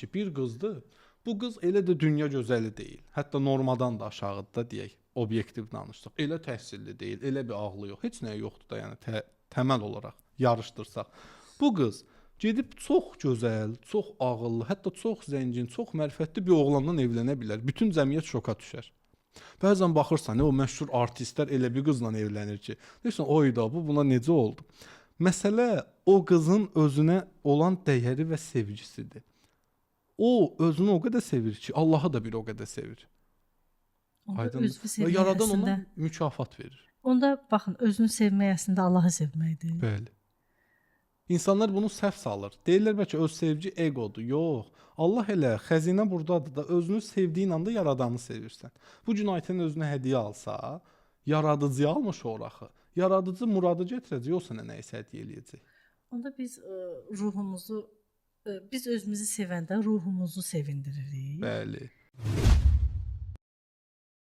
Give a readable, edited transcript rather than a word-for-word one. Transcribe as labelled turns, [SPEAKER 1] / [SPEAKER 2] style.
[SPEAKER 1] ki, bir qızdır. Bu qız elə də dünya gözəli deyil. Hətta normadan da aşağıdır da deyək, obyektiv danışsaq. Elə təhsilli deyil, elə bir ağlı yox. Heç nəyi yoxdur da, yəni təməl olaraq yarışdırsaq. Bu qız gedib çox gözəl, çox ağıllı, hətta çox zəngin, çox mərifətli bir oğlandan evlənə bilər. Bütün cəmiyyət şoka düşər. Bəzən baxırsan, o məşhur artistlər elə bir qızla evlənir ki, deyirsən, oyda bu buna necə oldu? Məsələ o qızın özünə olan dəyəri və sevgisidir. O özünü o qədər sevir ki, Allahı da bir o qədər sevir.
[SPEAKER 2] Onda
[SPEAKER 1] Aydınmı?
[SPEAKER 2] özünü
[SPEAKER 1] Və
[SPEAKER 2] sevmək
[SPEAKER 1] yaradan ona
[SPEAKER 2] əslində,
[SPEAKER 1] mükafat verir.
[SPEAKER 2] onda baxın, özünü sevmək əslində Allahı sevməkdir.
[SPEAKER 1] Bəli. İnsanlar bunu səhv salır. Deyirlər bəlkə öz sevgi egodur. Yox. Allah elə xəzinə burdadır da özünü sevdiyin anda yaradanı sevirsən. Bu gün Aytən özünə hədiyyə alsa, yaradıcıya almış o axı. Yaradıcı muradı gətirəcək, o sənə nəyisə hədiyyə eləyəcək.
[SPEAKER 2] Onda biz ruhumuzu, biz özümüzü sevəndə ruhumuzu sevindiririk.
[SPEAKER 1] Bəli.